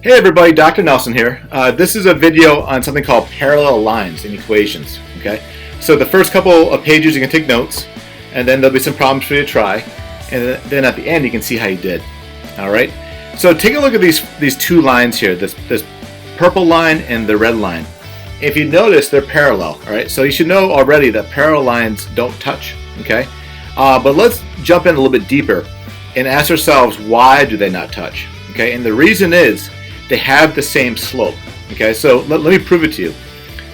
Hey everybody, Dr. Nelson here. This is a video on something called parallel lines in equations. Okay, so the first couple of pages you can take notes, and then there'll be some problems for you to try, and then at the end you can see how you did. All right. So take a look at these two lines here. This purple line and the red line. If you notice, they're parallel. All right. So you should know already that parallel lines don't touch. Okay. But let's jump in a little bit deeper and ask ourselves, why do they not touch? Okay. And the reason is they have the same slope. Okay, so let me prove it to you.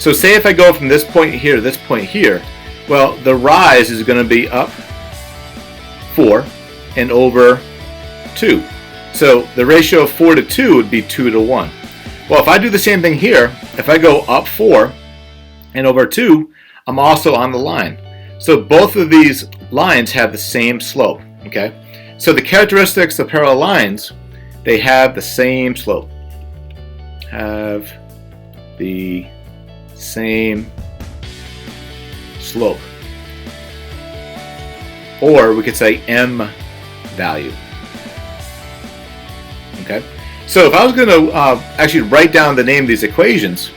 So say if I go from this point here to this point here, well, the rise is going to be up 4 and over 2. So the ratio of 4 to 2 would be 2 to 1. Well, if I do the same thing here, if I go up 4 and over 2, I'm also on the line. So both of these lines have the same slope. Okay, so the characteristics of parallel lines, they have the same slope. Have the same slope, or we could say M value. Okay, so if I was going to actually write down the name of these equations,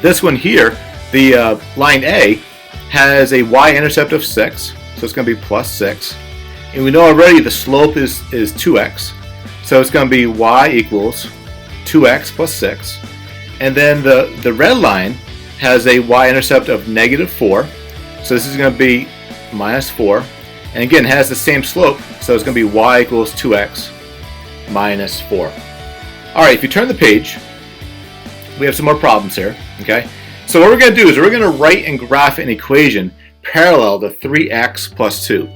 this one here, the line A, has a y-intercept of 6, so it's going to be plus 6, and we know already the slope is 2x, so it's going to be y equals 2x plus 6, and then the red line has a y-intercept of negative 4, so this is going to be minus 4, and again has the same slope, so it's going to be y equals 2x minus 4. Alright, if you turn the page, we have some more problems here. Okay, so what we're going to do is we're going to write and graph an equation parallel to 3x plus 2.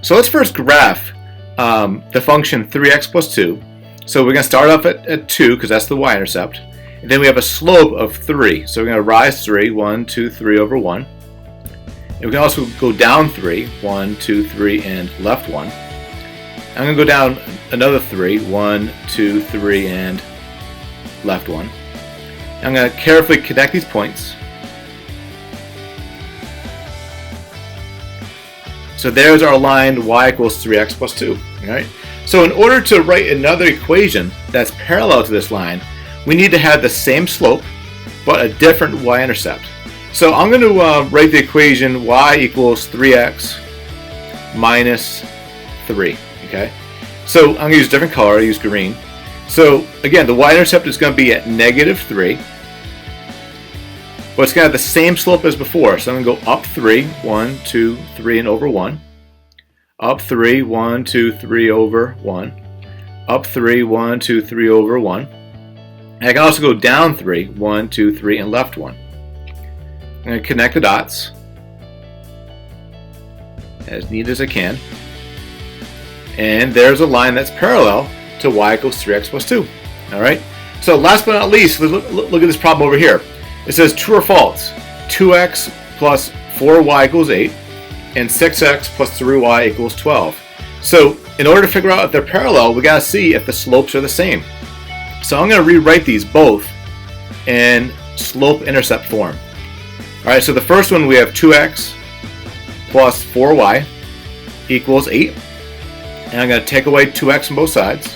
So let's first graph the function 3x plus 2. So we're going to start off at 2 because that's the y-intercept. And then we have a slope of 3. So we're going to rise 3, 1, 2, 3 over 1. And we can also go down 3, 1, 2, 3, and left 1. I'm going to go down another 3, 1, 2, 3, and left 1. And I'm going to carefully connect these points. So there's our line y equals 3x plus 2. All right. So in order to write another equation that's parallel to this line, we need to have the same slope, but a different y-intercept. So I'm going to write the equation y equals 3x minus 3. Okay. So I'm going to use a different color. I use green. So again, the y-intercept is going to be at negative 3, but it's going to have the same slope as before. So I'm going to go up 3, 1, 2, 3, and over 1. Up 3, 1, 2, 3 over 1. Up 3, 1, 2, 3 over 1. And I can also go down 3, 1, 2, 3, and left 1. I'm going to connect the dots as neat as I can. And there's a line that's parallel to y equals 3x plus 2. Alright? So last but not least, look at this problem over here. It says true or false. 2x plus 4y equals 8. And 6x plus 3y equals 12. So in order to figure out if they're parallel, we got to see if the slopes are the same. So I'm going to rewrite these both in slope-intercept form. Alright, so the first one we have 2x plus 4y equals 8. And I'm going to take away 2x from both sides.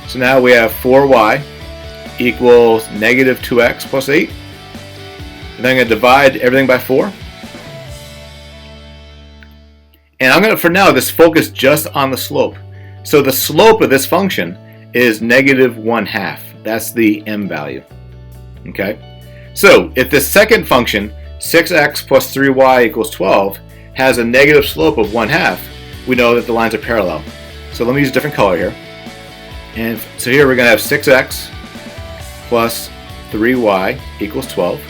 So now we have 4y equals negative 2x plus 8. And then I'm going to divide everything by 4. And I'm going to, for now, just focus just on the slope. So the slope of this function is negative 1/2. That's the m value. Okay? So if the second function, 6x plus 3y equals 12, has a negative slope of 1/2, we know that the lines are parallel. So let me use a different color here. And so here we're going to have 6x plus 3y equals 12.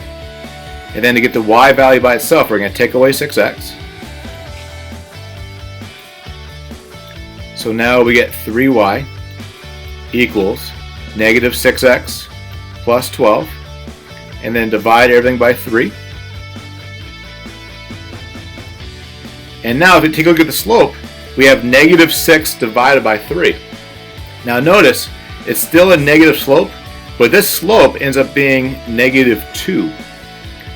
And then to get the y value by itself, we're going to take away 6x. So now we get 3y equals negative 6x plus 12. And then divide everything by 3. And now if we take a look at the slope, we have negative 6 divided by 3. Now notice, it's still a negative slope, but this slope ends up being negative 2.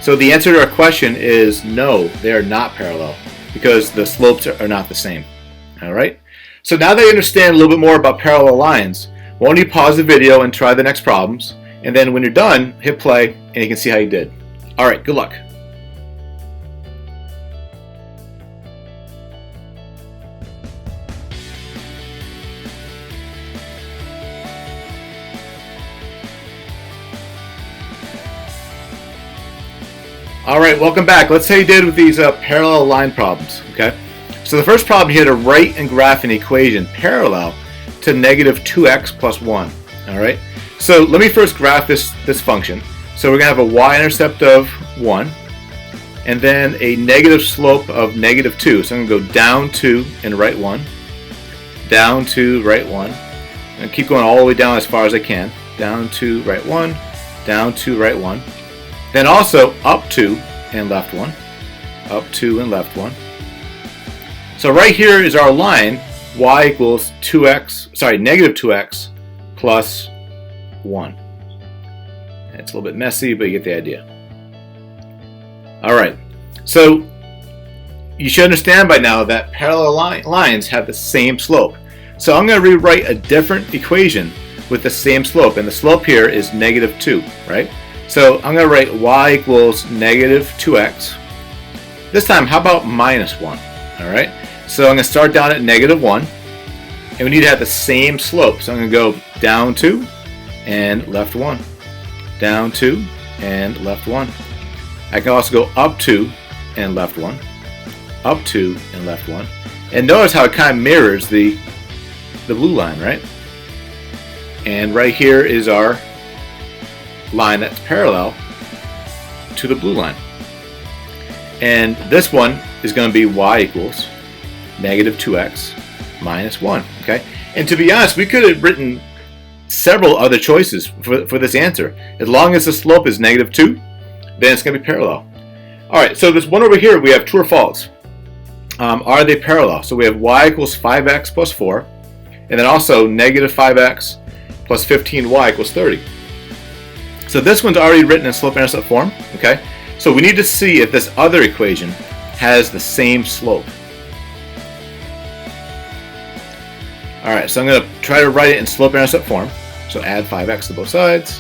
So the answer to our question is no, they are not parallel because the slopes are not the same. All right. So now that you understand a little bit more about parallel lines, why don't you pause the video and try the next problems, and then when you're done, hit play and you can see how you did. Alright, good luck. Alright, welcome back. Let's see how you did with these parallel line problems. Okay. So the first problem, you had to write and graph an equation parallel to negative 2x plus 1. Alright. So let me first graph this function. So we're going to have a y-intercept of 1 and then a negative slope of negative 2. So I'm going to go down 2 and right 1. Down 2, right 1. And keep going all the way down as far as I can. Down 2, right 1. Down 2, right 1. Then also up 2 and left 1. Up 2 and left 1. So right here is our line, y equals negative 2x plus 1. It's a little bit messy, but you get the idea. Alright, so you should understand by now that parallel lines have the same slope. So I'm going to rewrite a different equation with the same slope, and the slope here is negative 2, right? So I'm going to write y equals negative 2x. This time, how about minus 1? Alright, so I'm going to start down at negative 1, and we need to have the same slope. So I'm going to go down 2 and left 1. Down 2 and left 1. I can also go up 2 and left 1. Up 2 and left 1. And notice how it kind of mirrors the blue line, right? And right here is our line that's parallel to the blue line. And this one is going to be y equals negative 2x minus 1. Okay? And to be honest, we could have written several other choices for this answer. As long as the slope is negative 2, then it's going to be parallel. Alright, so this one over here, we have true or false. Are they parallel? So we have y equals 5x plus 4, and then also negative 5x plus 15y equals 30. So this one's already written in slope-intercept form. Okay, so we need to see if this other equation has the same slope. Alright, so I'm going to try to write it in slope-intercept form. So add 5x to both sides,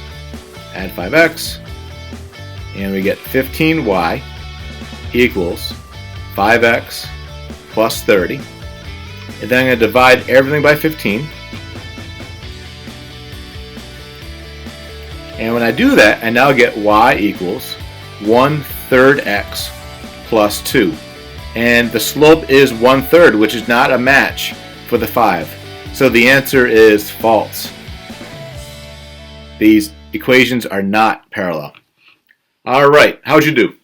add 5x, and we get 15y equals 5x plus 30. And then I'm going to divide everything by 15. And when I do that, I now get y equals 1/3 x plus 2. And the slope is 1/3, which is not a match for the 5. So the answer is false. These equations are not parallel. Alright, how'd you do?